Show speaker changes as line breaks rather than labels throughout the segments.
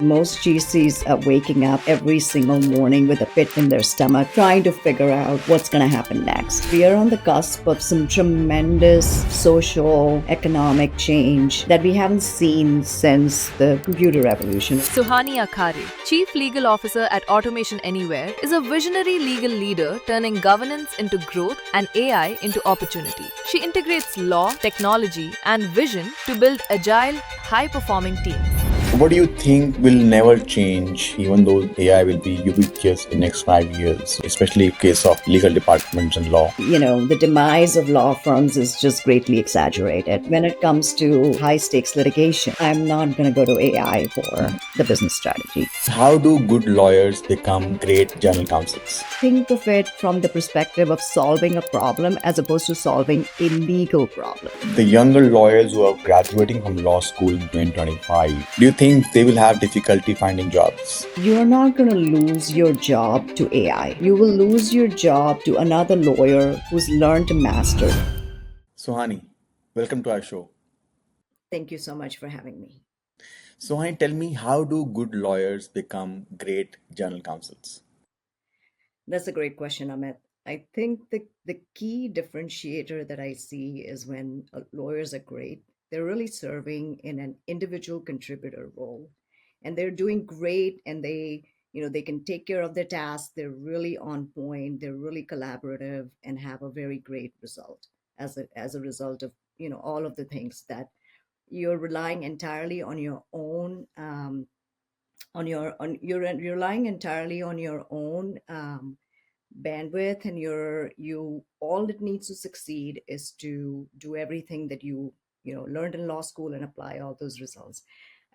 Most GCs are waking up every single morning with a pit in their stomach, trying to figure out what's going to happen next. We are on the cusp of some tremendous social, economic change that we haven't seen since the computer revolution.
Suhani Akari, Chief Legal Officer at Automation Anywhere, is a visionary legal leader turning governance into growth and AI into opportunity. She integrates law, technology, and vision to build agile, high-performing teams.
What do you think will never change, even though AI will be ubiquitous in next 5 years, especially in case of legal departments and law?
The demise of law firms is just greatly exaggerated. When it comes to high stakes litigation, I'm not going to go to AI for the business strategy.
How do good lawyers become great general counsels?
Think of it from the perspective of solving a problem as opposed to solving a legal problem.
The younger lawyers who are graduating from law school in 2025, do you think they will have difficulty finding jobs?
You're not going to lose your job to AI. You will lose your job to another lawyer who's learned to master.
Suhani, welcome to our show.
Thank you so much for having me.
Suhani, tell me, how do good lawyers become great general counsels?
That's a great question, Amit. I think the key differentiator that I see is when lawyers are great, they're really serving in an individual contributor role. And they're doing great and they can take care of their tasks. They're really on point, they're really collaborative and have a very great result as a result of, all of the things that you're relying entirely on your own you're relying entirely on your own bandwidth, and you all it needs to succeed is to do everything that you learned in law school and apply all those results.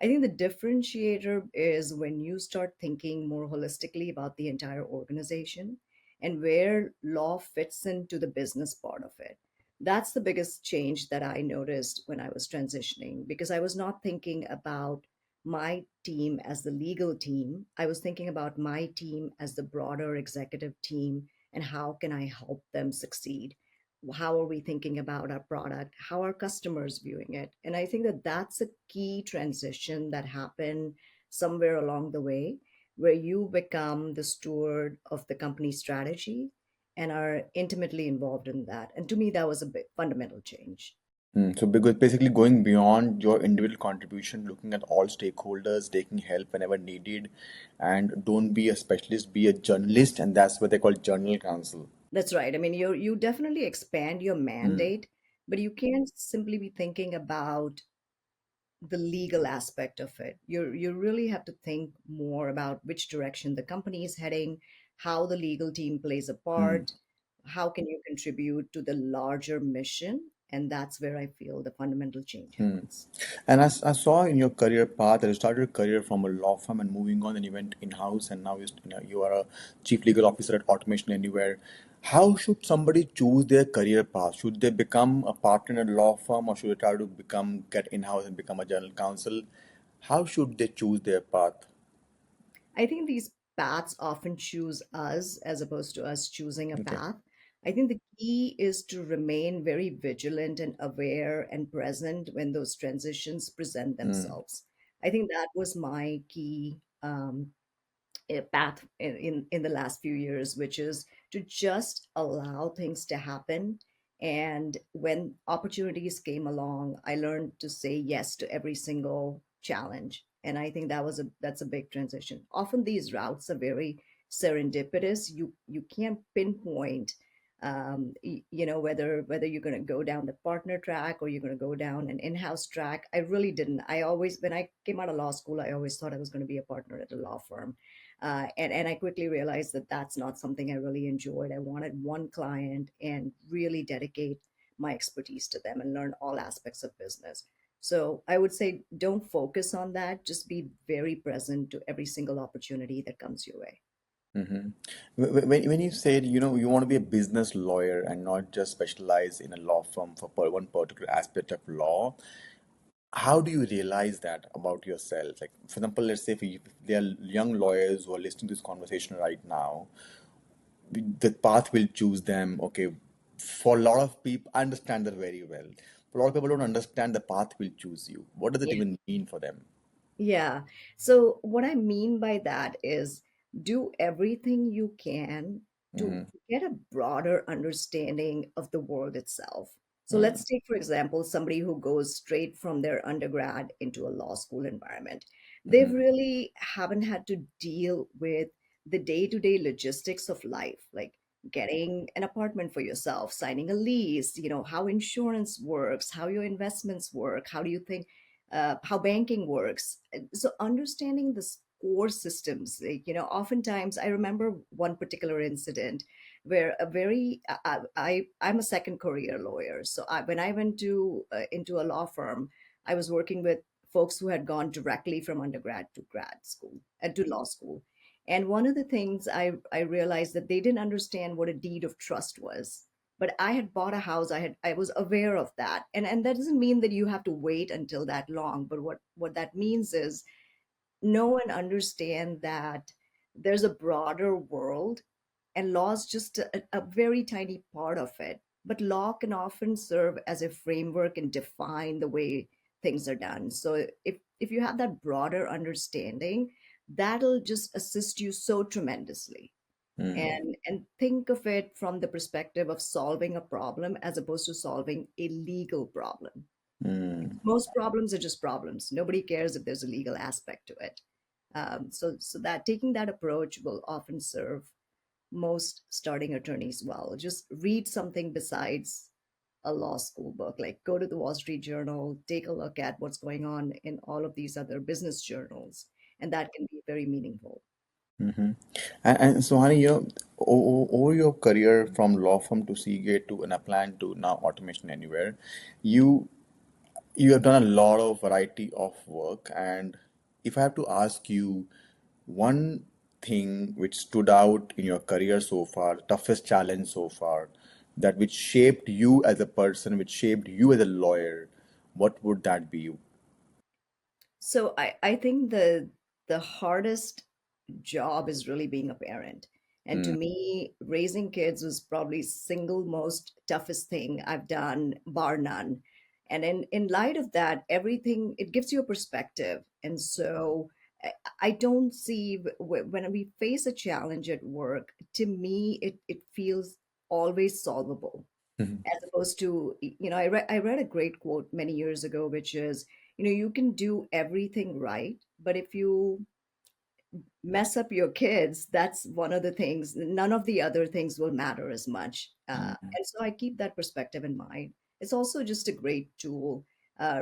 I think the differentiator is when you start thinking more holistically about the entire organization and where law fits into the business part of it. That's the biggest change that I noticed when I was transitioning, because I was not thinking about my team as the legal team. I was thinking about my team as the broader executive team and how can I help them succeed? How are we thinking about our product? How are customers viewing it? And I think that that's a key transition that happened somewhere along the way, where you become the steward of the company strategy and are intimately involved in that. And to me, that was a big fundamental change.
So because basically going beyond your individual contribution, looking at all stakeholders, taking help whenever needed, and don't be a specialist, be a journalist, and that's what they call general counsel.
That's right. I mean, you definitely expand your mandate, but you can't simply be thinking about the legal aspect of it. You really have to think more about which direction the company is heading, how the legal team plays a part, how can you contribute to the larger mission, and that's where I feel the fundamental change happens.
And I saw in your career path that you started your career from a law firm and moving on, and you went in-house, and now you are a chief legal officer at Automation Anywhere. How should somebody choose their career path? Should they become a partner in a law firm, or should they try to get in-house and become a general counsel? How should they choose their path?
I think these paths often choose us as opposed to us choosing a
Okay.
path. I think the key is to remain very vigilant and aware and present when those transitions present themselves. I think that was my key path in the last few years, which is to just allow things to happen. And when opportunities came along, I learned to say yes to every single challenge. And I think that's a big transition. Often these routes are very serendipitous. You can't pinpoint whether you're going to go down the partner track or you're going to go down an in-house track. I really didn't. I always, when I came out of law school, I always thought I was going to be a partner at a law firm. And I quickly realized that that's not something I really enjoyed. I wanted one client and really dedicate my expertise to them and learn all aspects of business. So I would say don't focus on that. Just be very present to every single opportunity that comes your way.
Mm-hmm. When you said, you want to be a business lawyer and not just specialize in a law firm for one particular aspect of law, how do you realize that about yourself? Like, for example, let's say if there are young lawyers who are listening to this conversation right now, the path will choose them. Okay, for a lot of people, I understand that very well. For a lot of people don't understand the path will choose you. What does it
Yeah.
even mean for them?
Yeah. So, what I mean by that is do everything you can to
Mm-hmm.
get a broader understanding of the world itself. So,
Mm-hmm.
let's take, for example, somebody who goes straight from their undergrad into a law school environment. They
Mm-hmm.
really haven't had to deal with the day-to-day logistics of life, like getting an apartment for yourself, signing a lease, how insurance works, how your investments work, how do you think how banking works. So understanding the core systems, like, oftentimes I remember one particular incident where a very I'm a second career lawyer. So when I went to into a law firm, I was working with folks who had gone directly from undergrad to grad school and to law school. And one of the things I realized that they didn't understand what a deed of trust was, but I had bought a house. I was aware of that. And that doesn't mean that you have to wait until that long, but what that means is know and understand that there's a broader world, and law is just a very tiny part of it. But law can often serve as a framework and define the way things are done. So if you have that broader understanding, that'll just assist you so tremendously. And think of it from the perspective of solving a problem as opposed to solving a legal problem.
Mm-hmm.
Most problems are just problems. Nobody cares if there's a legal aspect to it. So that taking that approach will often serve most starting attorneys well. Just read something besides a law school book, like go to the Wall Street Journal, take a look at what's going on in all of these other business journals, and that can be very meaningful.
Mm-hmm. And Suhani, over your career from law firm to Seagate to Anaplan to now Automation Anywhere, you you have done a lot of variety of work. And if I have to ask you one thing which stood out in your career so far, toughest challenge so far, that which shaped you as a person, which shaped you as a lawyer, what would that be?
So I think the hardest job is really being a parent. And to
Mm,
me, raising kids was probably single most toughest thing I've done, bar none. And in light of that, everything it gives you a perspective. And so I, I don't see when we face a challenge at work, to me, it feels always solvable
mhm,
as opposed to, I read a great quote many years ago, which is, you can do everything right, but if you mess up your kids, that's one of the things. None of the other things will matter as much.
mhm,
And so I keep that perspective in mind. It's also just a great tool.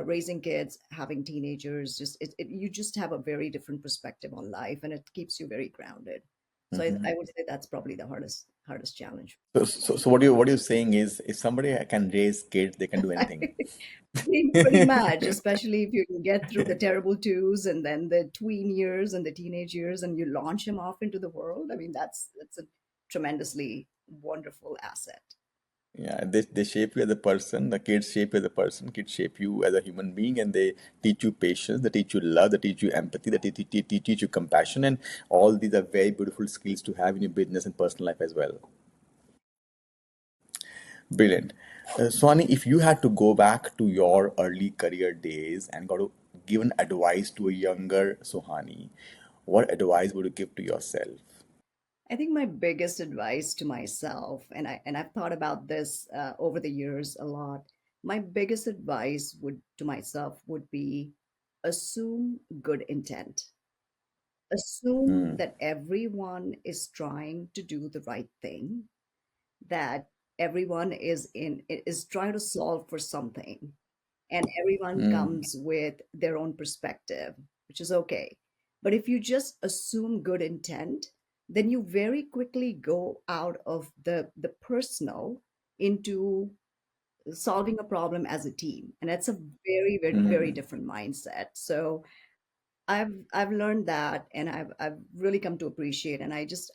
Raising kids, having teenagers, you just have a very different perspective on life, and it keeps you very grounded. So
mhm.
I would say that's probably the hardest challenge.
So what you're saying is, if somebody can raise kids, they can do anything.
Pretty much, especially if you can get through the terrible twos and then the tween years and the teenage years, and you launch him off into the world. I mean, that's a tremendously wonderful asset.
Yeah, they shape you as a person. The kids shape you as a person. Kids shape you as a human being, and they teach you patience. They teach you love. They teach you empathy. They teach you compassion, and all these are very beautiful skills to have in your business and personal life as well. Brilliant. Swani, if you had to go back to your early career days and got to give an advice to a younger Suhani, what advice would you give to yourself?
I think my biggest advice to myself, and I've thought about this over the years a lot. My biggest advice would to myself would be assume good intent. Assume
Mm,
that everyone is trying to do the right thing, that everyone is trying to solve for something, and everyone
mm,
comes with their own perspective, which is okay. But if you just assume good intent, then you very quickly go out of the personal into solving a problem as a team, and that's a very very very
mm,
different mindset. So I've learned that, and I've really come to appreciate. And I just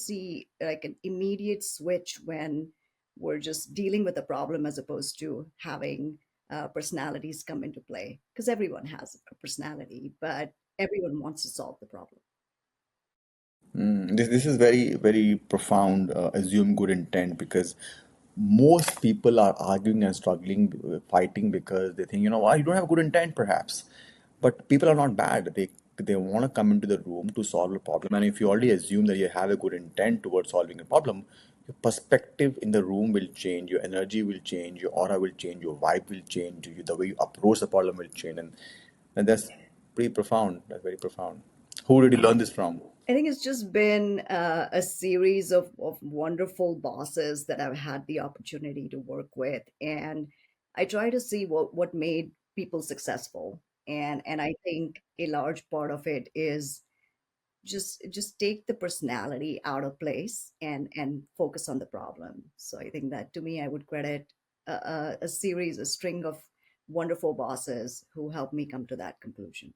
see like an immediate switch when we're just dealing with a problem as opposed to having personalities come into play, because everyone has a personality, but everyone wants to solve the problem.
mm. This is very, very profound, assume good intent, because most people are arguing and struggling, fighting because they think, you know, why you don't have good intent perhaps. But people are not bad. They want to come into the room to solve a problem. And if you already assume that you have a good intent towards solving a problem, your perspective in the room will change, your energy will change, your aura will change, your vibe will change, the way you approach the problem will change. And that's pretty profound. That's very profound. Who did you learn this from?
I think it's just been a series of wonderful bosses that I've had the opportunity to work with. And I try to see what made people successful. And I think a large part of it is just take the personality out of place and focus on the problem. So I think that to me, I would credit a series, a string of wonderful bosses who helped me come to that conclusion.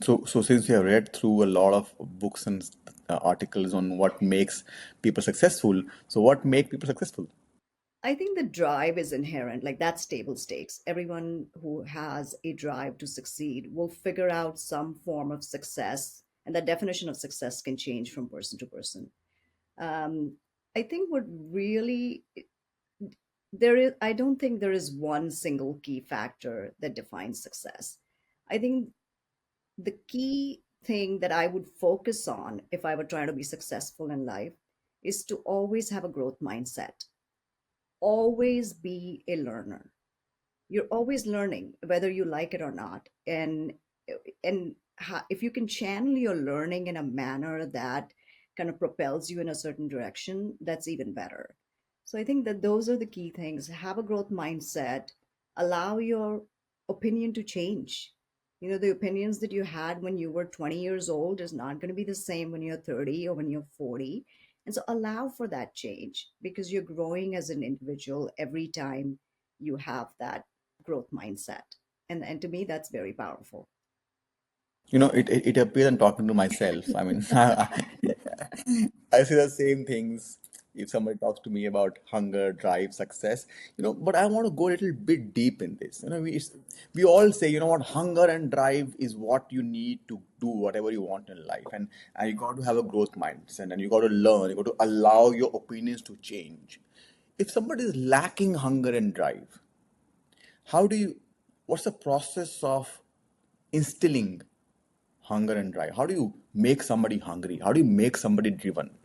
So since you have read through a lot of books and articles on what makes people successful, so what make people successful?
I think the drive is inherent, like that's table stakes. Everyone who has a drive to succeed will figure out some form of success, and the definition of success can change from person to person. Um, I think what really there is, I don't think there is one single key factor that defines success. I think the key thing that I would focus on if I were trying to be successful in life is to always have a growth mindset, always be a learner. You're always learning whether you like it or not. And if you can channel your learning in a manner that kind of propels you in a certain direction, that's even better. So I think that those are the key things. Have a growth mindset, allow your opinion to change. The opinions that you had when you were 20 years old is not going to be the same when you're 30 or when you're 40. And so allow for that change because you're growing as an individual every time you have that growth mindset. And to me, that's very powerful.
It appears I'm talking to myself. I mean, I say the same things if somebody talks to me about hunger, drive, success, but I want to go a little bit deep in this. We all say, what, hunger and drive is what you need to do whatever you want in life. And you got to have a growth mindset and you got to learn, you got to allow your opinions to change. If somebody is lacking hunger and drive, how do you, what's the process of instilling hunger and drive? How do you make somebody hungry? How do you make somebody driven?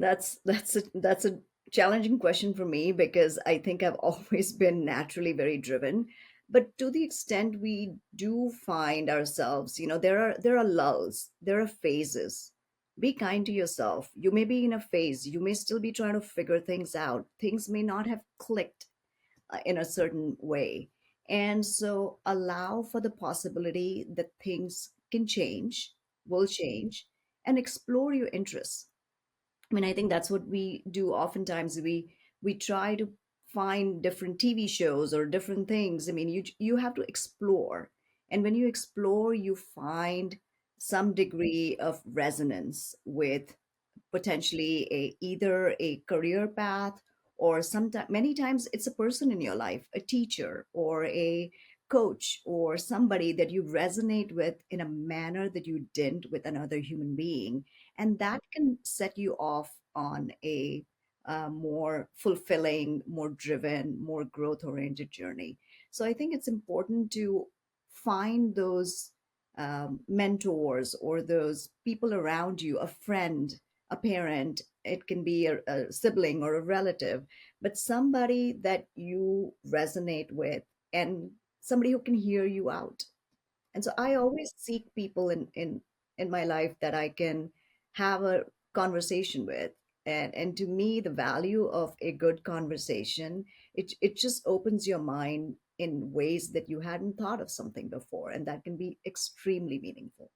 That's a challenging question for me because I think I've always been naturally very driven. But to the extent we do find ourselves, there are lulls, there are phases. Be kind to yourself. You may be in a phase, you may still be trying to figure things out. Things may not have clicked in a certain way. And so allow for the possibility that things can change, will change, and explore your interests. I mean, I think that's what we do oftentimes. We try to find different TV shows or different things. I mean, you have to explore. And when you explore, you find some degree of resonance with potentially either a career path, or sometimes many times it's a person in your life, a teacher or a coach or somebody that you resonate with in a manner that you didn't with another human being, and that can set you off on a more fulfilling, more driven, more growth oriented journey. So I think it's important to find those mentors or those people around you, a friend, a parent, it can be a sibling or a relative, but somebody that you resonate with and somebody who can hear you out. And so I always seek people in my life that I can have a conversation with. And to me, the value of a good conversation, it just opens your mind in ways that you hadn't thought of something before, and that can be extremely meaningful.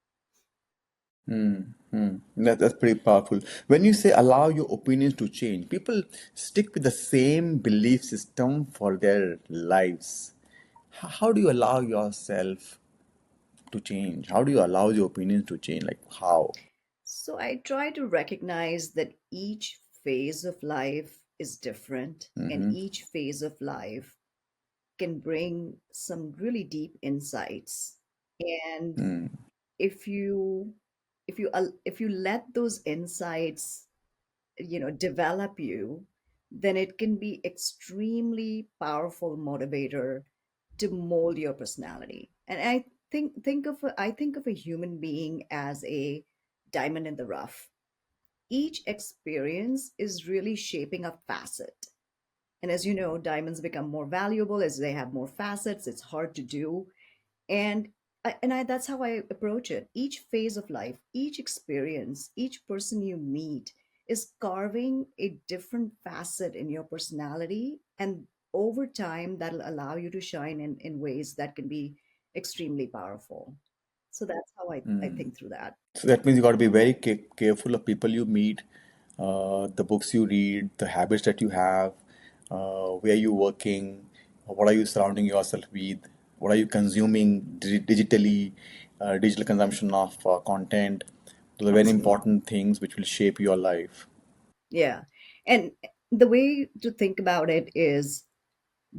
That's pretty powerful. When you say allow your opinions to change, people stick with the same belief system for their lives. How do you allow yourself to change? How do you allow your opinions to change? Like how?
So I try to recognize that each phase of life is different, and
Mm-hmm.
each phase of life can bring some really deep insights. And if you if you let those insights develop you, then it can be extremely powerful motivator to mold your personality. And I think of a human being as a diamond in the rough. Each experience is really shaping a facet. And as you know, diamonds become more valuable as they have more facets. It's hard to do. And that's how I approach it. Each phase of life, each experience, each person you meet is carving a different facet in your personality. And over time, that'll allow you to shine in ways that can be extremely powerful. So that's how I think through that.
So that means you got to be very careful of people you meet, the books you read, the habits that you have, where you working, what are you surrounding yourself with, what are you consuming digitally, digital consumption of content. Those are very
Absolutely.
important things which will shape your life.
Yeah. And the way to think about it is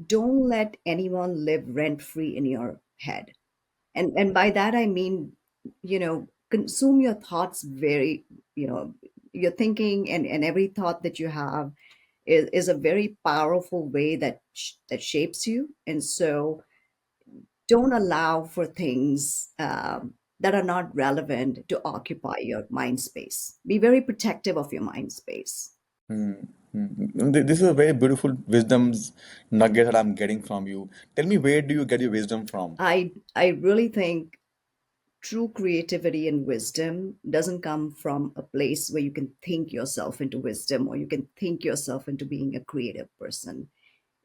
don't let anyone live rent free in your head. And by that I mean, consume your thoughts very, your thinking and every thought that you have is a very powerful way that shapes you. And so don't allow for things that are not relevant to occupy your mind space. Be very protective of your mind space.
This is a very beautiful wisdom's nugget that I'm getting from you. Tell me, where do you get your wisdom from?
I really think true creativity and wisdom doesn't come from a place where you can think yourself into wisdom or you can think yourself into being a creative person.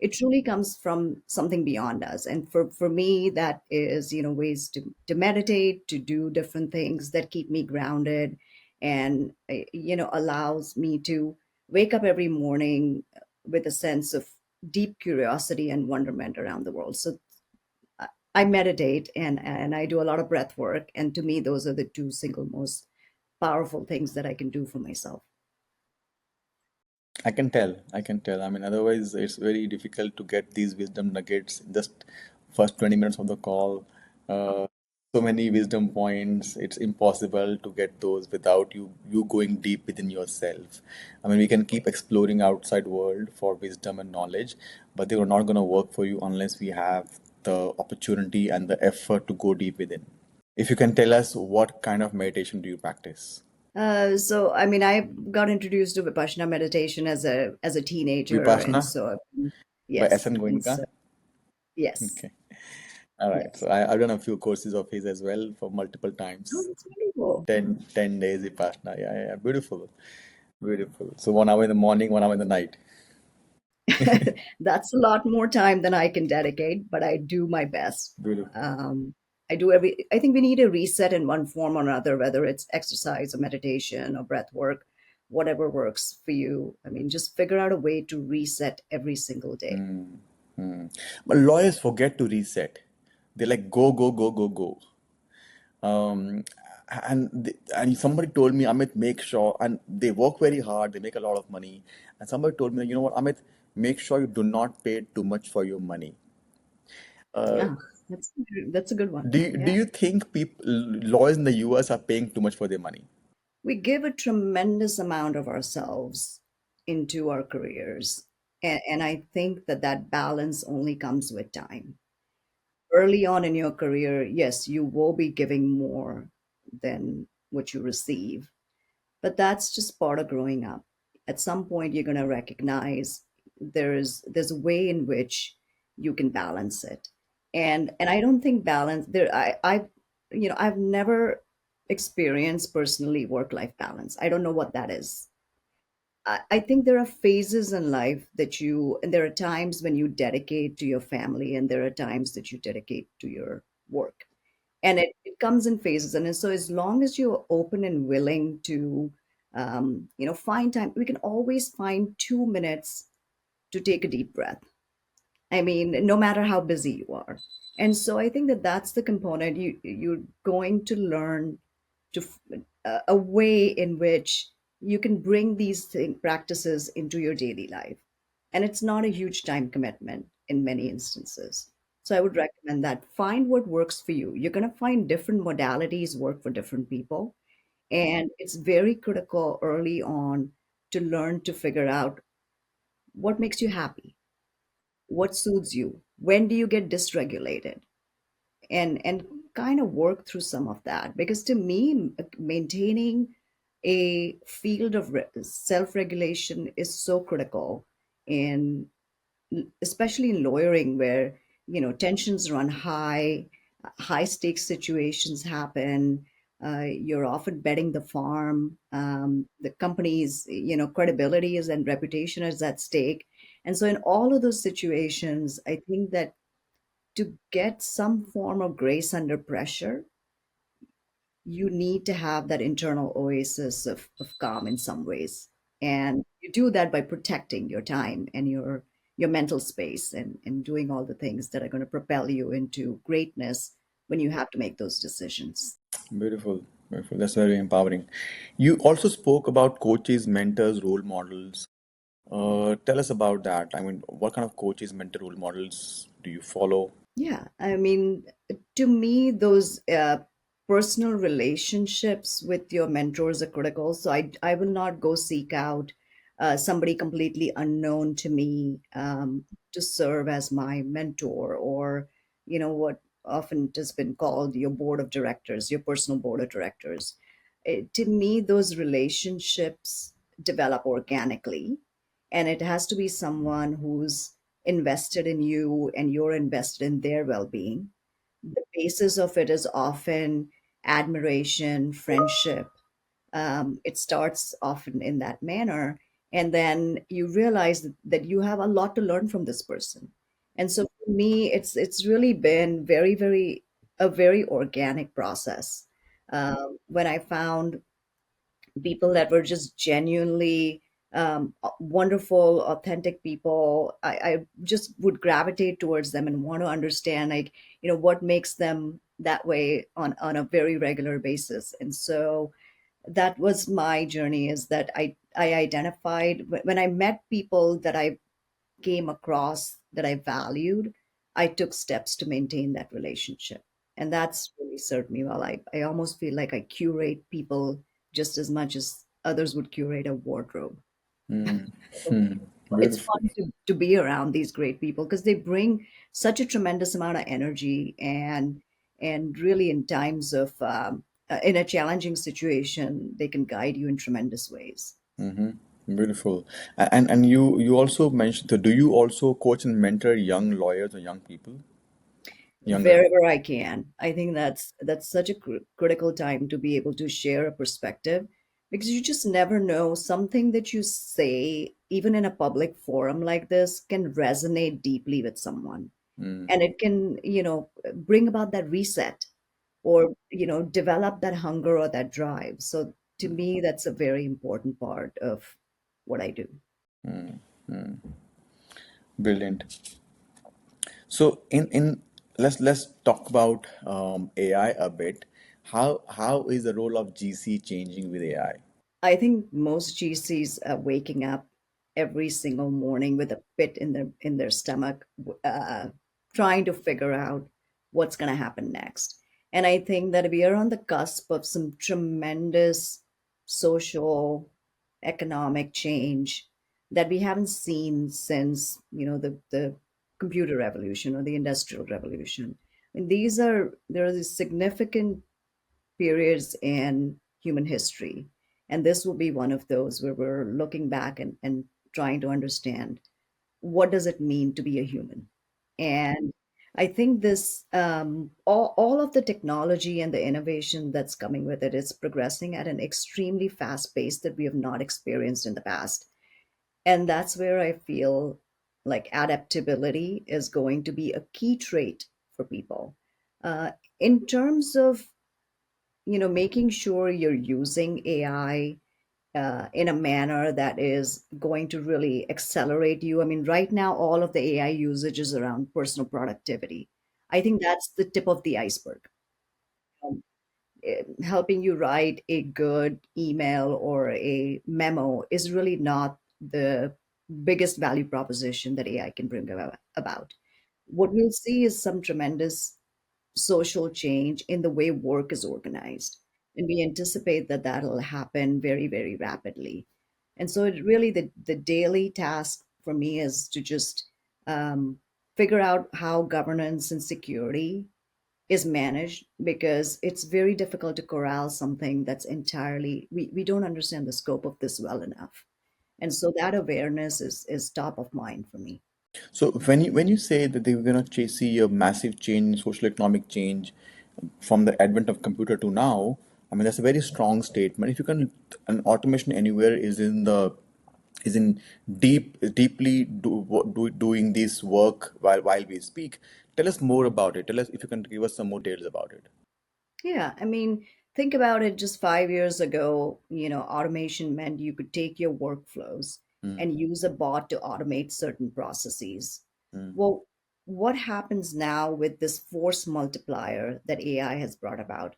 It truly comes from something beyond us. And for me, that is, ways to meditate, to do different things that keep me grounded and, allows me to wake up every morning with a sense of deep curiosity and wonderment around the world. So I meditate and I do a lot of breath work. And to me, those are the two single most powerful things that I can do for myself.
I can tell. I can tell. I mean, otherwise, it's very difficult to get these wisdom nuggets in just first 20 minutes of the call. Uh, so many wisdom points. It's impossible to get those without you going deep within yourself. I mean, we can keep exploring outside world for wisdom and knowledge, but they are not going to work for you unless we have the opportunity and the effort to go deep within. If you can tell us what kind of meditation do you practice?
So I mean, I got introduced to Vipassana meditation as a teenager, and
Vipassana
so
by
yes,
SN
and
Goenka.
so yes,
Okay. All right.
yes.
So I've done a few courses of his as well for multiple
Oh,
times.
that's wonderful.
10 days Vipassana. Yeah, yeah, yeah. Beautiful. Beautiful. So 1 hour in the morning, 1 hour in the night.
That's a lot more time than I can dedicate, but I do my best.
Beautiful.
Um, I think we need a reset in one form or another, whether it's exercise or meditation or breath work, whatever works for you. I mean, just figure out a way to reset every single day.
But lawyers forget to reset. They like go, go, go, go, go. Um, and somebody told me, Amit, make sure, and they work very hard, they make a lot of money. And somebody told me, you know what, Amit, make sure you do not pay too much for your money. Uh,
Yeah, that's a good one.
do
Yeah.
you think people lawyers in the US are paying too much for their money?
We give a tremendous amount of ourselves into our careers. And I think that balance only comes with time. Early on in your career, yes, you will be giving more than what you receive, but that's just part of growing up. At some point, you're going to recognize there's a way in which you can balance it, and I don't think balance there. I've never experienced personally work life balance. I don't know what that is. I think there are phases in life and there are times when you dedicate to your family, and there are times that you dedicate to your work. And it comes in phases. And so, as long as you're open and willing to, find time, we can always find 2 minutes to take a deep breath. I mean, no matter how busy you are. And so I think that's the component you're going to learn to a way in which you can bring these practices into your daily life. And it's not a huge time commitment in many instances. So I would recommend that find what works for you. You're going to find different modalities work for different people. And it's very critical early on to learn to figure out what makes you happy, what soothes you, when do you get dysregulated, and kind of work through some of that, because to me, maintaining a field of self-regulation is so critical in, especially in lawyering, where tensions run high, high stakes situations happen. You're often betting the farm. The company's credibility is and reputation is at stake. And so in all of those situations, I think that to get some form of grace under pressure, you need to have that internal oasis of calm in some ways. And you do that by protecting your time and your mental space, and doing all the things that are going to propel you into greatness when you have to make those decisions.
Beautiful, beautiful. That's very empowering. You also spoke about coaches, mentors, role models. Tell us about that. I mean, what kind of coaches, mentor, role models do you follow?
Yeah, I mean, to me, those personal relationships with your mentors are critical. So I will not go seek out somebody completely unknown to me to serve as my mentor, or what often has been called your board of directors, your personal board of directors. To me, those relationships develop organically, and it has to be someone who's invested in you and you're invested in their well-being. The basis of it is often admiration, friendship. It starts often in that manner, and then you realize that you have a lot to learn from this person. And so for me, it's really been a very organic process. When I found people that were just genuinely wonderful, authentic people, I just would gravitate towards them and want to understand, like, what makes them that way on a very regular basis. And so that was my journey, is that I identified when I met people that I came across that I valued, I took steps to maintain that relationship. And that's really served me well. I almost feel like I curate people just as much as others would curate a wardrobe.
Hmm. Hmm.
It's
Beautiful.
fun to be around these great people because they bring such a tremendous amount of energy, and really in times of in a challenging situation, they can guide you in tremendous ways.
Beautiful. And you also mentioned, do you also coach and mentor young lawyers or young people? Younger.
Wherever I can. I think that's such a critical time to be able to share a perspective, because you just never know, something that you say even in a public forum like this can resonate deeply with someone,
Mm,
and it can bring about that reset, or develop that hunger or that drive. So to me, that's a very important part of what I do.
brilliant. So in let's talk about AI a bit. How is the role of GC changing with AI?
I think most GCs are waking up every single morning with a pit in their stomach, trying to figure out what's going to happen next. And I think that we are on the cusp of some tremendous social, economic change that we haven't seen since the computer revolution or the industrial revolution. And there are these significant periods in human history. And this will be one of those where we're looking back and trying to understand, what does it mean to be a human? And I think this all of the technology and the innovation that's coming with it is progressing at an extremely fast pace that we have not experienced in the past. And that's where I feel like adaptability is going to be a key trait for people. In terms of making sure you're using AI in a manner that is going to really accelerate you. I mean, right now, all of the AI usage is around personal productivity. I think that's the tip of the iceberg. Helping you write a good email or a memo is really not the biggest value proposition that AI can bring about. What we'll see is some tremendous social change in the way work is organized. And we anticipate that that'll happen very, very rapidly. And so it really, the daily task for me is to just figure out how governance and security is managed, because it's very difficult to corral something that's entirely, we don't understand the scope of this well enough. And so that awareness is top of mind for me.
So when you say that they're gonna see a massive change, social economic change from the advent of computer to now, I mean that's a very strong statement. If you can, an automation anywhere is in deeply doing this work while we speak. Tell us more about it. Tell us if you can give us some more details about it.
Yeah, I mean, think about it. Just 5 years ago, automation meant you could take your workflows
Mm,
and use a bot to automate certain processes.
mm,
Well, what happens now with this force multiplier that AI has brought about?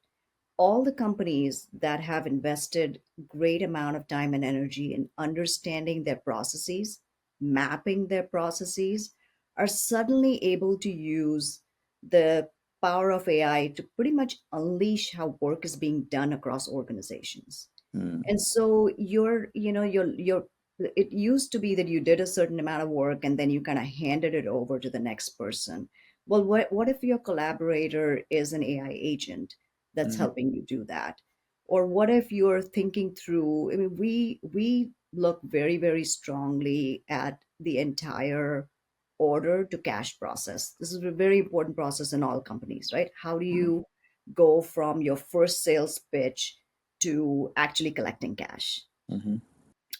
All the companies that have invested great amount of time and energy in understanding their processes, mapping their processes, are suddenly able to use the power of AI to pretty much unleash how work is being done across organizations.
mm,
And so you're it used to be that you did a certain amount of work and then you kind of handed it over to the next person. Well, what if your collaborator is an AI agent that's
mm,
helping you do that? Or what if you're thinking through, I mean, we look very, very strongly at the entire order to cash process. This is a very important process in all companies, right? How do
mm,
you go from your first sales pitch to actually collecting cash?
mhm,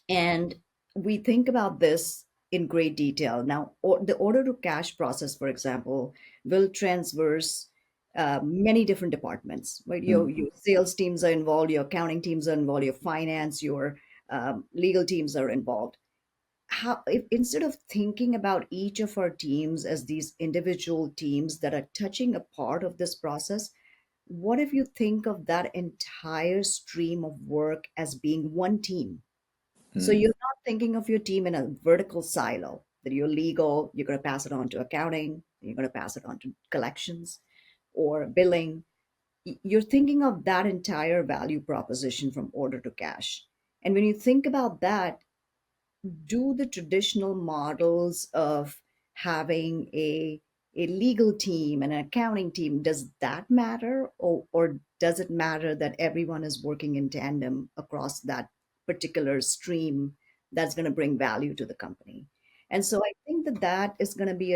And we think about this in great detail. Now, the order to cash process, for example, will transverse many different departments, right?
mm,
Your sales teams are involved, your accounting teams are involved, your finance, your legal teams are involved. How, if instead of thinking about each of our teams as these individual teams that are touching a part of this process, what if you think of that entire stream of work as being one team? So
mm,
you're not thinking of your team in a vertical silo, that you're legal, you're going to pass it on to accounting, you're going to pass it on to collections or billing. You're thinking of that entire value proposition from order to cash. And when you think about that, do the traditional models of having a legal team and an accounting team, does that matter, or does it matter that everyone is working in tandem across that particular stream that's going to bring value to the company? And so I think that that is going to be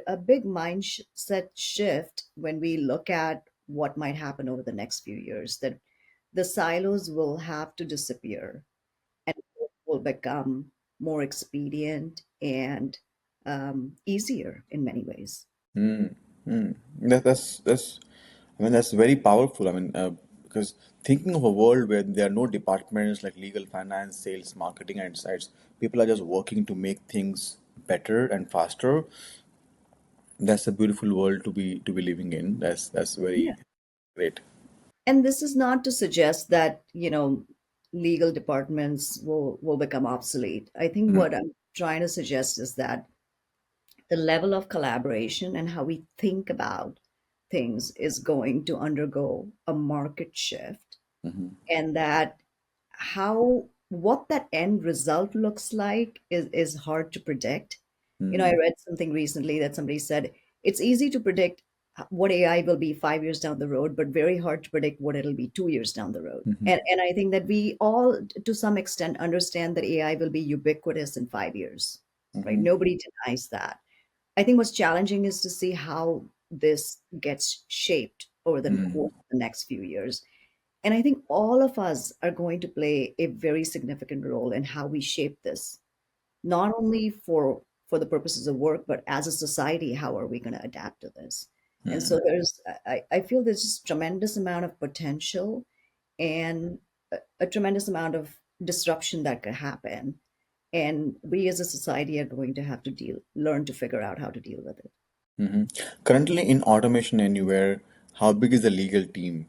a big mindset shift when we look at what might happen over the next few years, that the silos will have to disappear and will become more expedient and easier in many ways.
mm, mm. That's I mean that's very powerful. I mean because thinking of a world where there are no departments like legal, finance, sales, marketing, and insights, people are just working to make things better and faster. That's a beautiful world to be living in. That's
Yeah.
very great.
And this is not to suggest that, legal departments will become obsolete. I think
Mm,
what I'm trying to suggest is that the level of collaboration and how we think about things is going to undergo a market shift,
mhm,
and that how what that end result looks like is hard to predict. I
mm,
read something recently that somebody said it's easy to predict what AI will be 5 years down the road, but very hard to predict what it'll be 2 years down the road.
mhm,
And I think that we all, to some extent, understand that AI will be ubiquitous in 5 years, right?
mhm,
Nobody denies that. I think what's challenging is to see how this gets shaped over the
mm,
course of the next few years. And I think all of us are going to play a very significant role in how we shape this, not only for the purposes of work, but as a society, how are we going to adapt to this? And
mm,
so I feel there's just tremendous amount of potential and a tremendous amount of disruption that could happen. And we as a society are going to have to learn to figure out how to deal with it.
mhm. Currently in automation anywhere, how big is the legal team?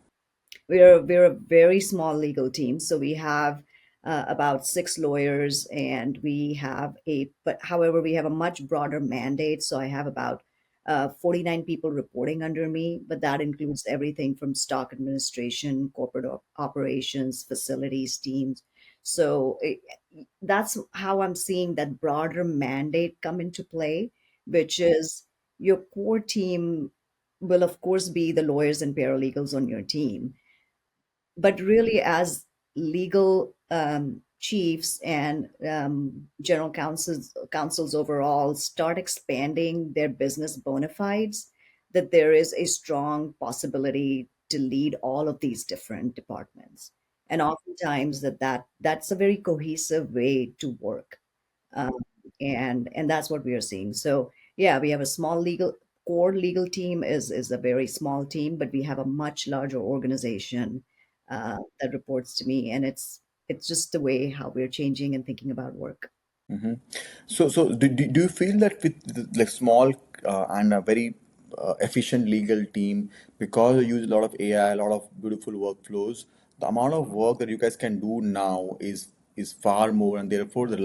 We're a very small legal team, so we have about 6 lawyers, and we have but however, we have a much broader mandate. So I have about 49 people reporting under me, but that includes everything from stock administration, corporate operations, facilities teams. So that's how I'm seeing that broader mandate come into play, which is your core team will of course be the lawyers and paralegals on your team, but really as legal chiefs and general counsels overall start expanding their business bona fides, that there is a strong possibility to lead all of these different departments, and oftentimes that's a very cohesive way to work. um, and that's what we are seeing. So yeah, we have a small legal core legal team is a very small team, but we have a much larger organization that reports to me, and it's just the way how we're changing and thinking about work.
Hmm. So do you feel that with like small and a very efficient legal team, because you use a lot of AI, a lot of beautiful workflows, the amount of work that you guys can do now is far more, and therefore the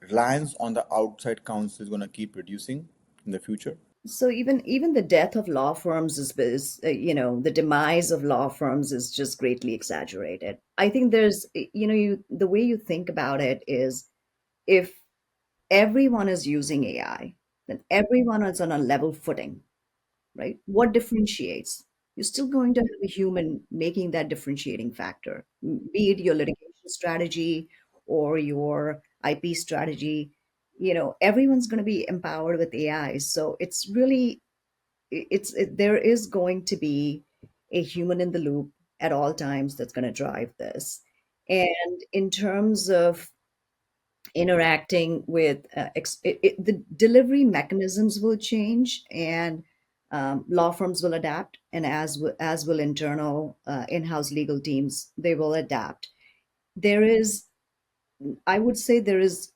reliance on the outside counsel is going to keep reducing in the future?
So even the death of law firms is the demise of law firms is just greatly exaggerated. I think there's you the way you think about it is, if everyone is using AI, then everyone is on a level footing, right? What differentiates? You're still going to have a human making that differentiating factor, be it your litigation strategy or your IP strategy. Everyone's going to be empowered with AI. So it's really, there is going to be a human in the loop at all times that's going to drive this. And in terms of interacting with the delivery mechanisms will change, and law firms will adapt, and as will internal in-house legal teams, they will adapt. There is, I would say, there is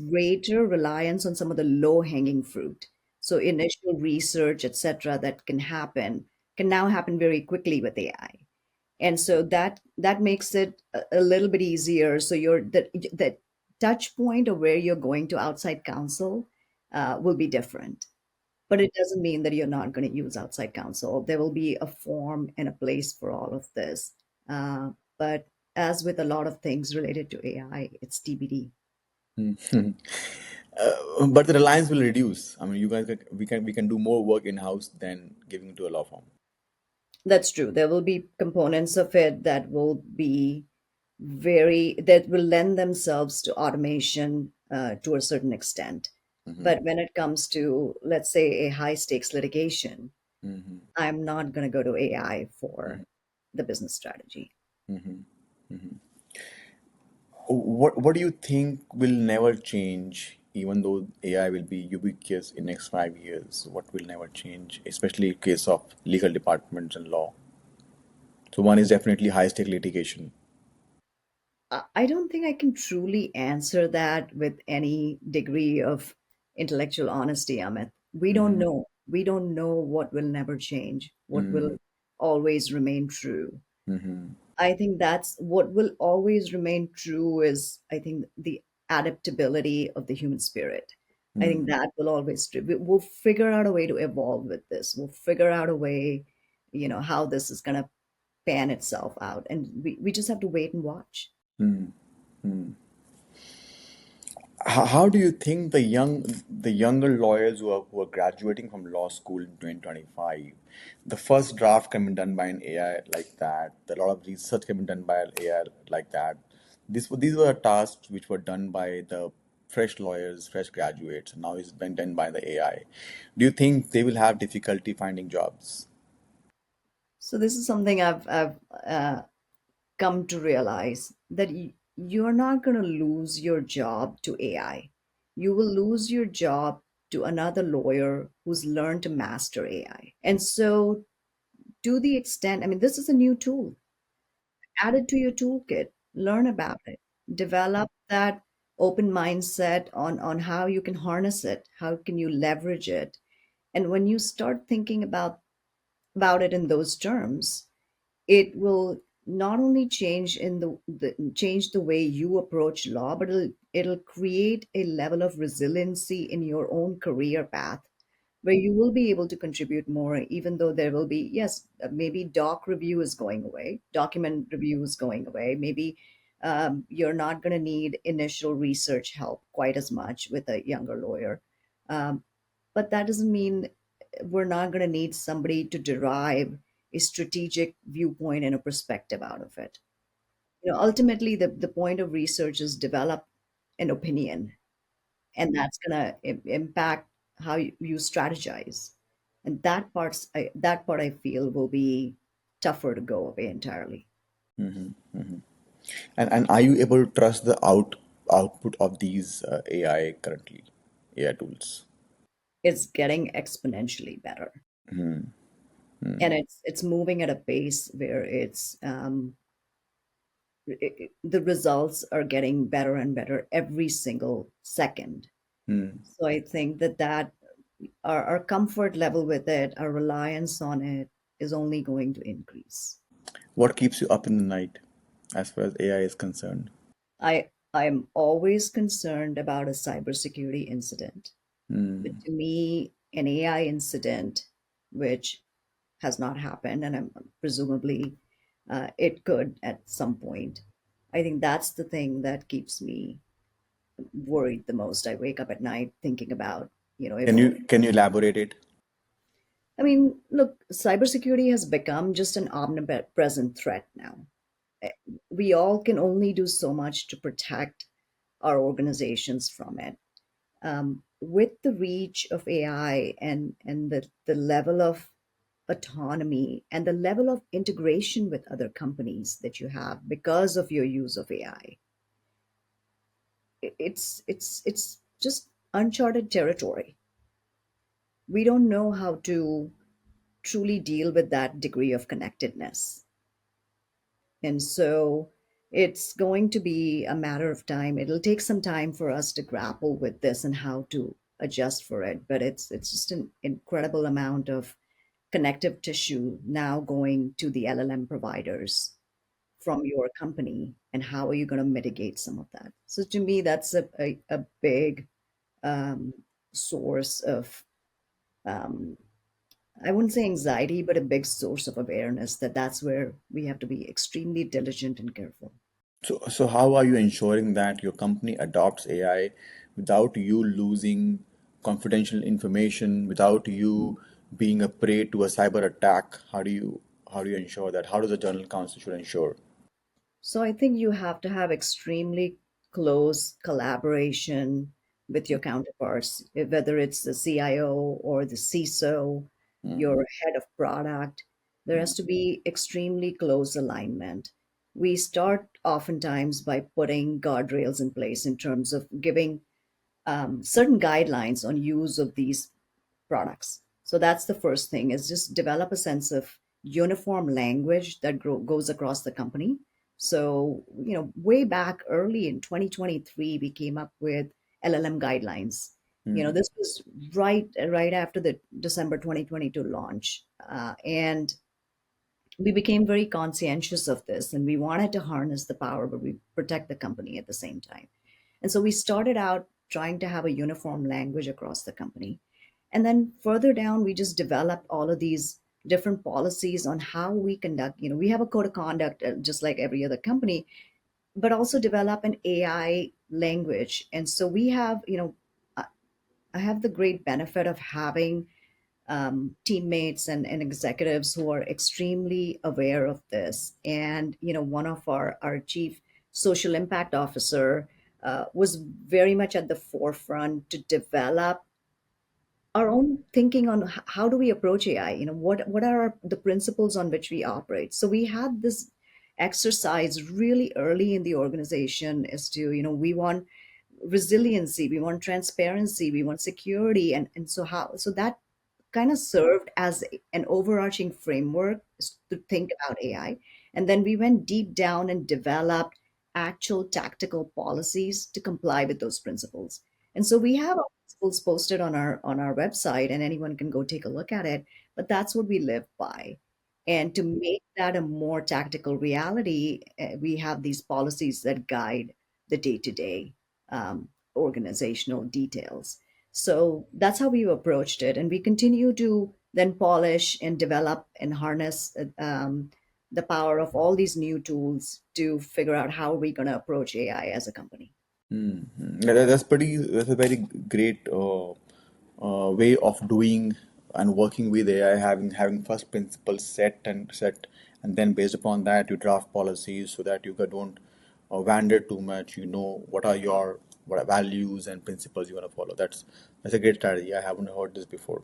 greater reliance on some of the low hanging fruit. So initial research, etc., that can now happen very quickly with AI, and so that makes it a little bit easier. So the touch point of where you're going to outside counsel will be different, but it doesn't mean that you're not going to use outside counsel. There will be a form and a place for all of this, but as with a lot of things related to AI, it's TBD.
Mhm. But the reliance will reduce. I mean, you guys, we can do more work in house than giving to a law firm.
That's true. There will be components of it that will be that will lend themselves to automation to a certain extent.
Hmm.
But when it comes to, let's say, a high stakes litigation,
Hmm.
I'm not going to go to AI
Hmm.
for the business strategy.
Hmm. Hmm. What do you think will never change, even though AI will be ubiquitous in next 5 years? What will never change, especially in case of legal departments and law? So one is definitely high stake litigation.
I don't think I can truly answer that with any degree of intellectual honesty, Amit. We don't
Mm-hmm.
know. We don't know what will never change, what will always remain true.
Mm-hmm.
I think that's what will always remain true is, I think, the adaptability of the human spirit. I think that will always we'll figure out a way to evolve with this. We'll figure out a way, how this is going to pan itself out. And we just have to wait and watch.
Mm-hmm. How do you think the younger lawyers who are graduating from law school in 2025, the first draft can be done by an AI like that, a lot of research can be done by an AI like that. These were tasks which were done by the fresh lawyers, fresh graduates, and now it's been done by the AI. Do you think they will have difficulty finding jobs?
So this is something I've come to realize, that you're not going to lose your job to AI. You will lose your job to another lawyer who's learned to master AI. And so, to the extent, I mean, this is a new tool. Add it to your toolkit, learn about it, develop that open mindset on how you can harness it, how can you leverage it. And when you start thinking about it in those terms, it will not only change change the way you approach law, but it'll create a level of resiliency in your own career path, where you will be able to contribute more, even though there will be, yes, maybe doc review is going away, document review is going away, maybe you're not going to need initial research help quite as much with a younger lawyer. um, but that doesn't mean we're not going to need somebody to derive a strategic viewpoint and a perspective out of it. Ultimately, the point of research is develop an opinion, and that's going to impact how you strategize. And that part I feel will be tougher to go away entirely.
And are you able to trust the output of these AI currently, AI tools?
It's getting exponentially better, and it's moving at a pace where the results are getting better and better every single second. So I think that our comfort level with it, our reliance on it, is only going to increase.
What keeps you up in the night as far as AI is concerned?
I'm always concerned about a cybersecurity incident. But to me, an AI incident, which has not happened, and presumably it could at some point. I think that's the thing that keeps me worried the most. I wake up at night thinking about,
Can
if,
you elaborate it?
I mean, look, cybersecurity has become just an omnipresent threat now. Eh, We all can only do so much to protect our organizations from it. With the reach of AI and the level of autonomy and the level of integration with other companies that you have because of your use of AI, it's just uncharted territory. We don't know how to truly deal with that degree of connectedness. And so it's going to be a matter of time. It'll take some time for us to grapple with this and how to adjust for it. But it's just an incredible amount of connective tissue now going to the LLM providers from your company. And how are you going to mitigate some of that? So to me, that's a big um, source of um, I wouldn't say anxiety, but a big source of awareness that that's where we have to be extremely diligent and careful.
So how are you ensuring that your company adopts AI without you losing confidential information, without you being a prey to a cyber attack? How do you ensure that? How does the General Counsel should ensure?
So I think you have to have extremely close collaboration with your counterparts, whether it's the CIO or the CISO, your head of product. There has to be extremely close alignment. We start oftentimes by putting guardrails in place in terms of giving certain guidelines on use of these products. So that's the first thing, is just develop a sense of uniform language that goes across the company. So, way back early in 2023, we came up with LLM guidelines. This was right after the December 2022 launch. And we became very conscientious of this, and we wanted to harness the power, but we protect the company at the same time. And so we started out trying to have a uniform language across the company. And then further down, we just developed all of these different policies on how we conduct. We have a code of conduct, just like every other company, but also develop an AI language. And so we have, I I have the great benefit of having teammates and executives who are extremely aware of this. And one of our chief social impact officer was very much at the forefront to develop our own thinking on how do we approach AI. What are the principles on which we operate. So we had this exercise really early in the organization as to we want resiliency, we want transparency, we want security, and so that kind of served as an overarching framework to think about AI. And then we went deep down and developed actual tactical policies to comply with those principles. And so we have our principles posted on our website, and anyone can go take a look at it. But that's what we live by. And to make that a more tactical reality, we have these policies that guide the day-to-day organizational details. So that's how we approached it. And we continue to then polish and develop and harness the power of all these new tools to figure out how we're going to approach AI as a company.
Yeah, that's a very great way of doing and working with AI, having first principles set, and then based upon that you draft policies so that you don't wander too much. You know what are your what are values and principles you want to follow. That's a great strategy. I haven't heard this before.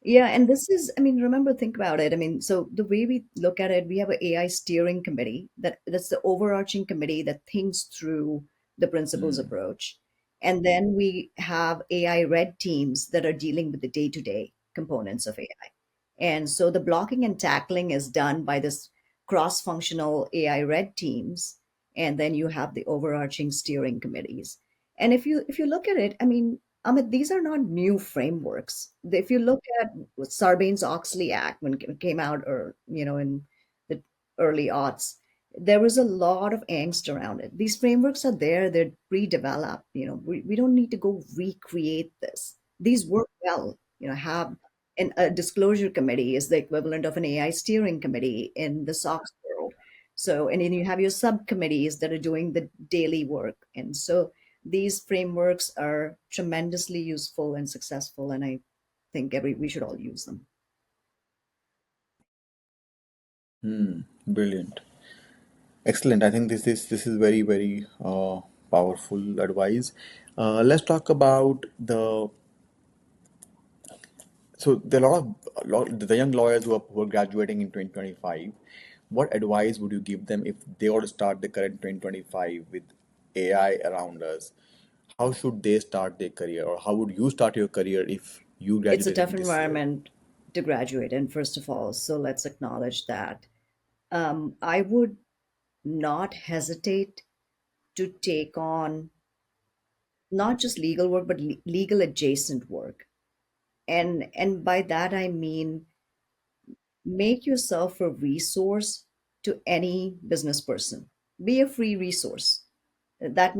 Yeah, and this is, I mean, remember, think about it. I mean, so the way we look at it, we have an AI steering committee that's the overarching committee that thinks through the principles
Mm,
approach. And then we have AI red teams that are dealing with the day-to-day components of AI. And so the blocking and tackling is done by this cross-functional AI red teams, and then you have the overarching steering committees. And if you look at it, I mean, Amit, these are not new frameworks. If you look at Sarbanes-Oxley Act when it came out, or in the early aughts, there was a lot of angst around it. These frameworks are there; they're pre-developed. We don't need to go recreate this. These work well. Have and a disclosure committee is the equivalent of an AI steering committee in the SOX world. So, and then you have your subcommittees that are doing the daily work. And so these frameworks are tremendously useful and successful, and I think we should all use them.
brilliant, excellent. I think this is very very powerful advice. Let's talk about there are the young lawyers who are graduating in 2025. What advice would you give them if they were to start the current 2025 with AI around us? How should they start their career, or how would you start your career if you
It's a
graduated
tough
in this year?
environment to graduate in, first of all, so let's acknowledge that. I would not hesitate to take on not just legal work, but legal adjacent work. And by that I mean, make yourself a resource to any business person. Be a free resource. That's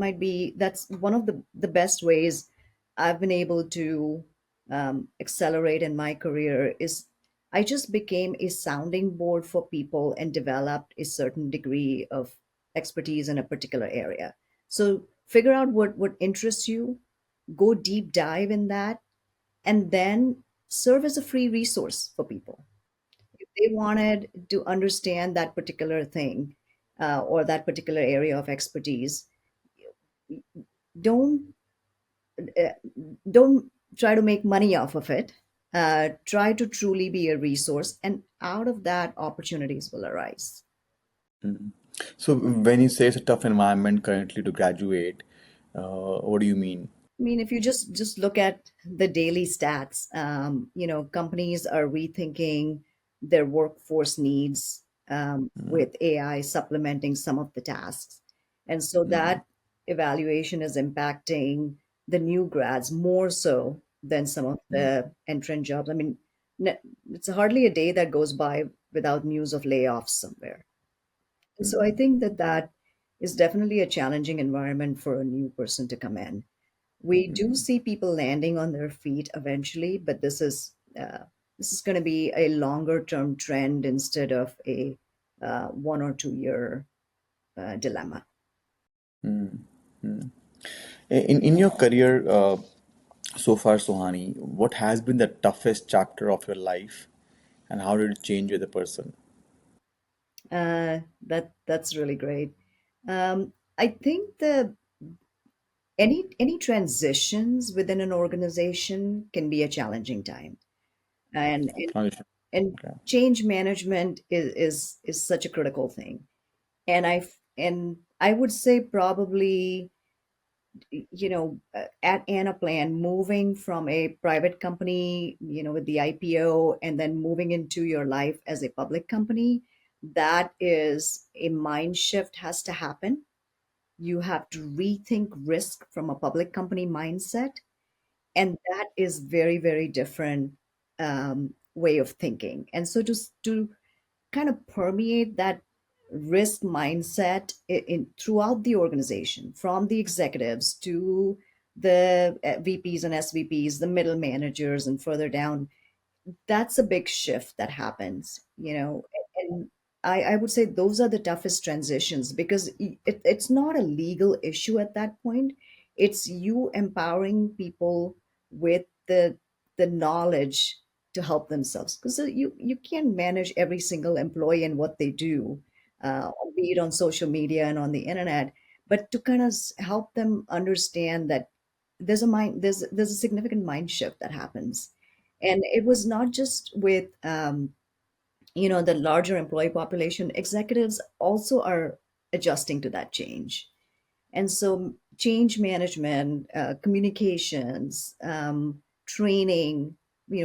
one of the best ways I've been able to accelerate in my career. Is I just became a sounding board for people and developed a certain degree of expertise in a particular area. So figure out what interests you, go deep dive in that, and then serve as a free resource for people. If they wanted to understand that particular thing, or that particular area of expertise, don't uh, don't try to make money off of it. Try to truly be a resource, and out of that, opportunities will arise.
So when you say it's a tough environment currently to graduate, what do you mean?
I mean, if you just look at the daily stats, companies are rethinking their workforce needs, with AI supplementing some of the tasks, and so that evaluation is impacting the new grads more so than some of the entrant jobs. I mean, it's hardly a day that goes by without news of layoffs somewhere. And so I think that is definitely a challenging environment for a new person to come in. We do see people landing on their feet eventually, but this is going to be a longer term trend instead of a 1 or 2 year dilemma.
In your career so far, Sohani, what has been the toughest chapter of your life, and how did it change you as a person?
That's really great. I think the any transitions within an organization can be a challenging time, and
Transition.
and
Okay.
change management is such a critical thing. And I would say probably, at Anaplan, moving from a private company, with the IPO, and then moving into your life as a public company, that is a mind shift has to happen. You have to rethink risk from a public company mindset, and that is very, very different way of thinking. And so to kind of permeate that risk mindset throughout the organization, from the executives to the VPs and SVPs, the middle managers, and further down. That's a big shift that happens, and I would say those are the toughest transitions, because it's not a legal issue at that point. It's you empowering people with the the knowledge to help themselves, because you can't manage every single employee and what they do, be it on social media and on the internet, but to kind of help them understand that there's a significant mind shift that happens. And it was not just with the larger employee population. Executives also are adjusting to that change. And so change management, communications, training,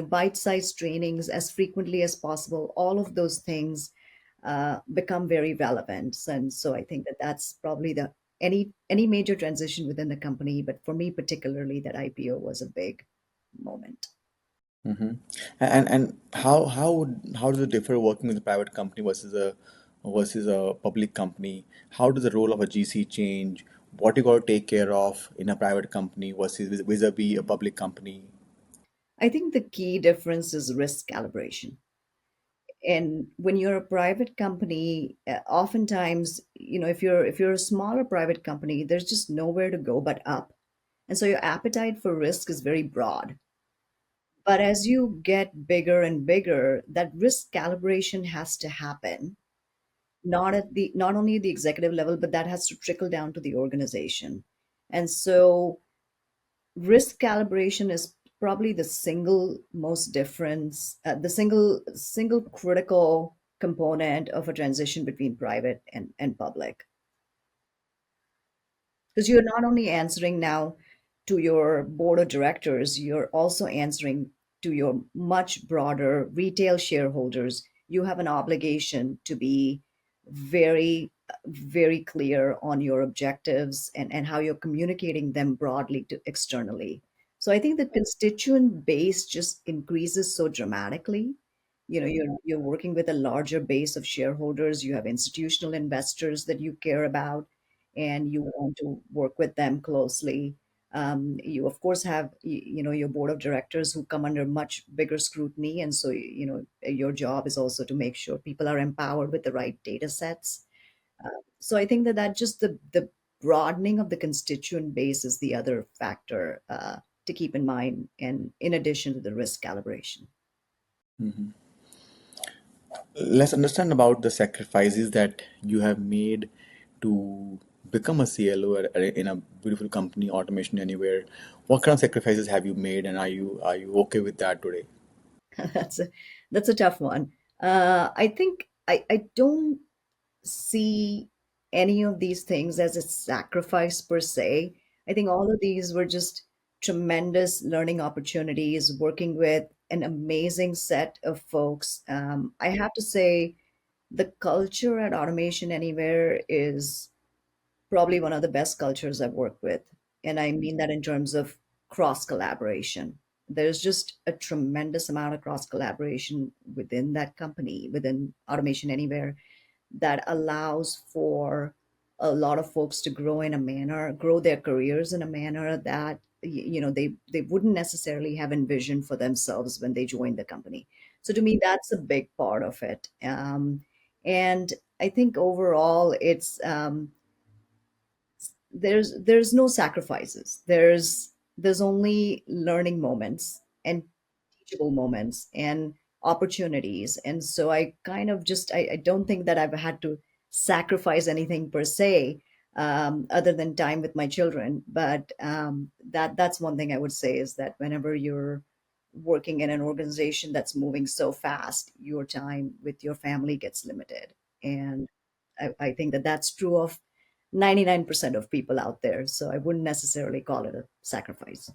bite-sized trainings as frequently as possible, all of those things become very relevant. And so I think that that's probably the any major transition within the company, but for me particularly, that IPO was a big moment.
Mm-hmm. And how does it differ working with a private company versus a public company? How does the role of a GC change? What you got to take care of in a private company versus vis-a-vis a public company?
I think the key difference is risk calibration. And when you're a private company, oftentimes, if you're a smaller private company, there's just nowhere to go but up. And so your appetite for risk is very broad. But as you get bigger and bigger, that risk calibration has to happen, not only at the executive level, but that has to trickle down to the organization. And so risk calibration is probably the single most difference, the single critical component of a transition between private and public, because you're not only answering now to your board of directors, you're also answering to your much broader retail shareholders. You have an obligation to be very, very clear on your objectives and how you're communicating them broadly to externally. So I think the constituent base just increases so dramatically. You're working with a larger base of shareholders. You have institutional investors that you care about, and you want to work with them closely. You of course have your board of directors who come under much bigger scrutiny, and so your job is also to make sure people are empowered with the right data sets. So I think that just the broadening of the constituent base is the other factor to keep in mind, and in addition to the risk calibration.
Mhm. Let's understand about the sacrifices that you have made to become a CLO in a beautiful company, Automation Anywhere. What kind of sacrifices have you made, and are you okay with that today?
that's a that's a tough one. I think I don't see any of these things as a sacrifice per se. I think all of these were just tremendous learning opportunities, working with an amazing set of folks. I have to say, the culture at Automation Anywhere is probably one of the best cultures I've worked with. And I mean that in terms of cross collaboration. There's just a tremendous amount of cross collaboration within that company, within Automation Anywhere, that allows for a lot of folks to grow their careers in a manner that they wouldn't necessarily have envisioned for themselves when they joined the company. So to me, that's a big part of it. And I think overall, there's no sacrifices. There's only learning moments and teachable moments and opportunities. And so I kind of just I don't think that I've had to sacrifice anything per se, other than time with my children. But that's one thing I would say, is that whenever you're working in an organization that's moving so fast, your time with your family gets limited. And I think that that's true of 99% of people out there. So I wouldn't necessarily call it a sacrifice.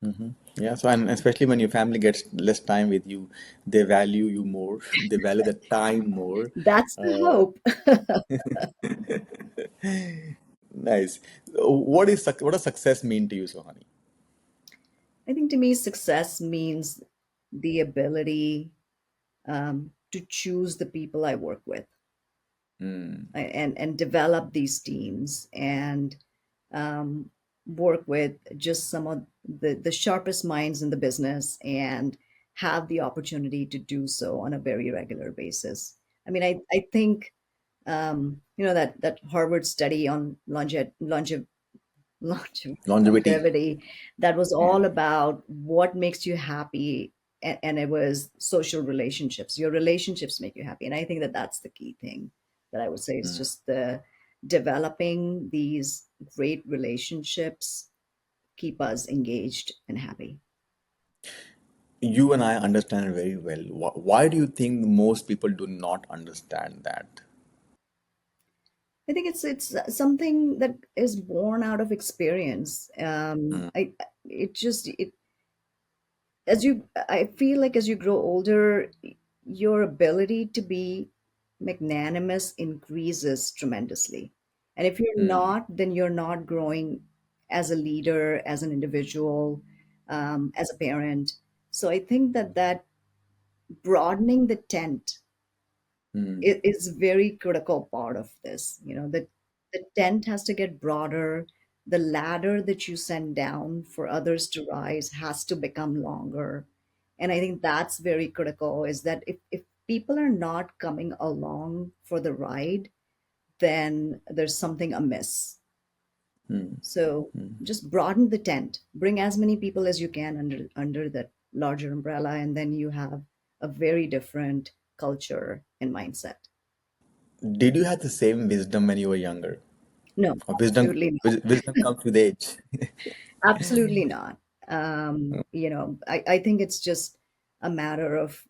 Hmm. Yeah, so and especially when your family gets less time with you, they value you more. They value the time more.
That's the
Uh,
hope.
nice. What does success mean to you, Sohani?
I think to me, success means the ability to choose the people I work with,
Mm,
and develop these teams, and um, work with just some of the sharpest minds in the business, and have the opportunity to do so on a very regular basis. I mean, I think that Harvard study on
Longevity.
longevity, that was
Yeah.
all about what makes you happy. And it was social relationships. Your relationships make you happy. And I think that that's the key thing that I would say is
Mm.
just the developing these great relationships keep us engaged and happy.
You and I understand it very well. Why do you think most people do not understand that?
I think it's something that is born out of experience.
Mm,
I it just it as you I feel like as you grow older, your ability to be magnanimous increases tremendously. And if you're
mm,
not, then you're not growing as a leader, as an individual, as a parent. So I think that broadening the tent
mm,
is very critical part of this. The tent has to get broader. The ladder that you send down for others to rise has to become longer. And I think that's very critical, is that if people are not coming along for the ride, then there's something amiss.
mm,
So
mm.
just broaden the tent, bring as many people as you can under that larger umbrella, and then you have a very different culture and mindset.
Did you have the same wisdom when you were younger?
No,
Or
absolutely not.
wisdom comes with age.
Absolutely not. I think it's just a matter of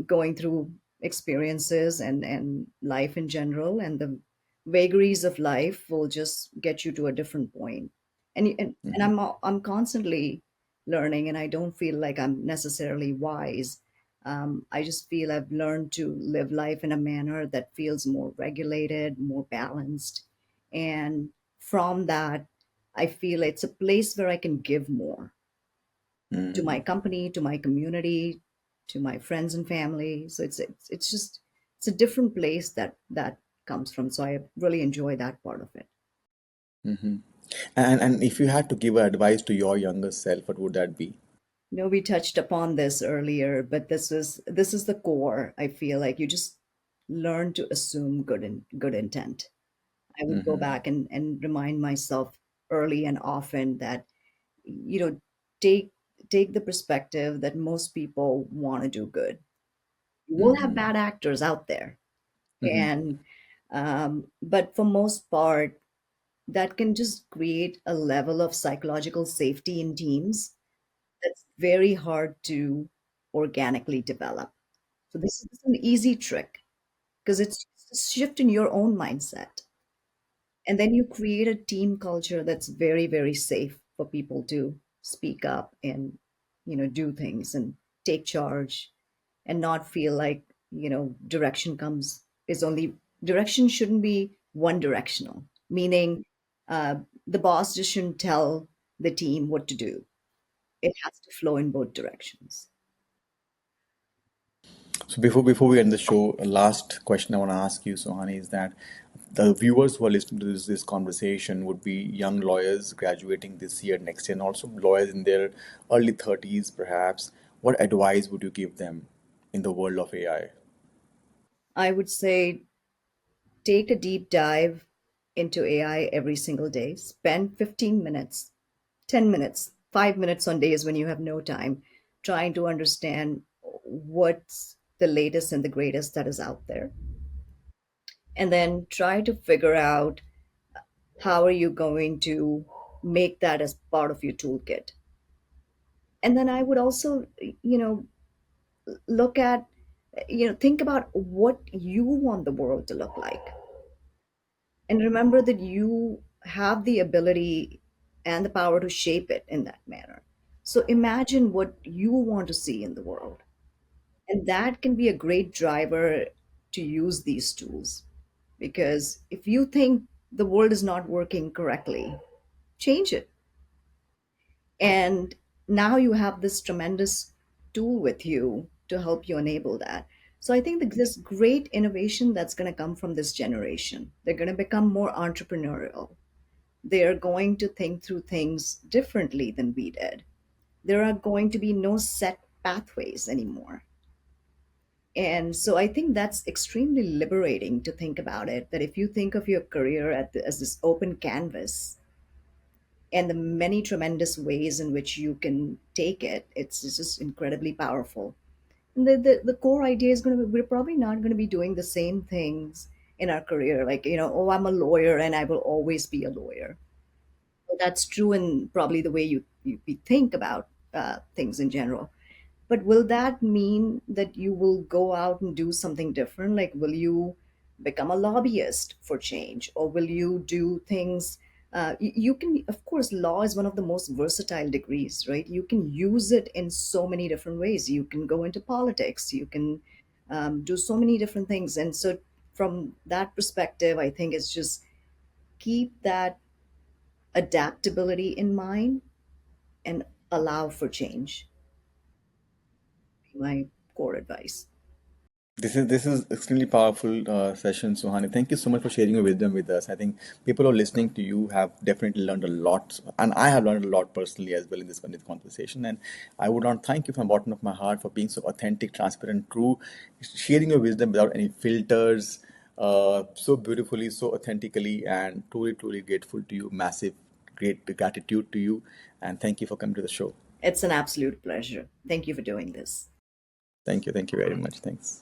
going through experiences and life in general, and the vagaries of life will just get you to a different point. And I'm constantly learning, and I don't feel like I'm necessarily wise. I just feel I've learned to live life in a manner that feels more regulated, more balanced, and from that, I feel it's a place where I can give more to my
Mm.
company, to my community, to my friends and family. So it's just it's a different place that comes from. So I really enjoy that part of it.
Hmm. And if you had to give advice to your younger self, what would that be?
We touched upon this earlier, but this is the core. I feel like you just learn to assume good intent. I would go
Hmm.
back and remind myself early and often that you know take take the perspective that most people want to do good. You will have
Hmm.
bad actors out there,
Hmm.
and but for most part, that can just create a level of psychological safety in teams that's very hard to organically develop. So this is an easy trick because it's just a shift in your own mindset. And then you create a team culture that's very, very safe for people to speak up and, do things and take charge and not feel like, direction comes is only direction shouldn't be one directional, meaning uh, the boss just shouldn't tell the team what to do. It has to flow in both directions.
So before we end the show, a last question I want to ask you, Sohani, is that the viewers who are listening to this conversation would be young lawyers graduating this year, next year, and also lawyers in their early 30s, perhaps. What advice would you give them in the world of AI?
I would say take a deep dive into AI every single day. Spend 15 minutes, 10 minutes, 5 minutes on days when you have no time, trying to understand what's the latest and the greatest that is out there. And then try to figure out how are you going to make that as part of your toolkit. And then I would also, look at, think about what you want the world to look like. And remember that you have the ability and the power to shape it in that manner. So imagine what you want to see in the world. And that can be a great driver to use these tools. Because if you think the world is not working correctly, change it. And now you have this tremendous tool with you to help you enable that. So I think that this great innovation that's going to come from this generation, they're going to become more entrepreneurial. They are going to think through things differently than we did. There are going to be no set pathways anymore. And so I think that's extremely liberating to think about it, that if you think of your career as this open canvas, and the many tremendous ways in which you can take it. It's just incredibly powerful. And the core idea is going to be, we're probably not going to be doing the same things in our career. Like, oh, I'm a lawyer and I will always be a lawyer. That's true in probably the way you think about things in general. But will that mean that you will go out and do something different? Like, will you become a lobbyist for change, or will you do things? You can, of course, law is one of the most versatile degrees, right? You can use it in so many different ways. You can go into politics, you can do so many different things. And so, from that perspective, I think it's just keep that adaptability in mind and allow for change. My core advice.
This is extremely powerful session, Suhani. Thank you so much for sharing your wisdom with us. I think people who are listening to you have definitely learned a lot, and I have learned a lot personally as well in this conversation. And I would want to thank you from the bottom of my heart for being so authentic, transparent, true, sharing your wisdom without any filters, so beautifully, so authentically, and truly grateful to you. Massive, great gratitude to you, and thank you for coming to the show.
It's an absolute pleasure. Thank you for doing this.
Thank you very much. Thanks.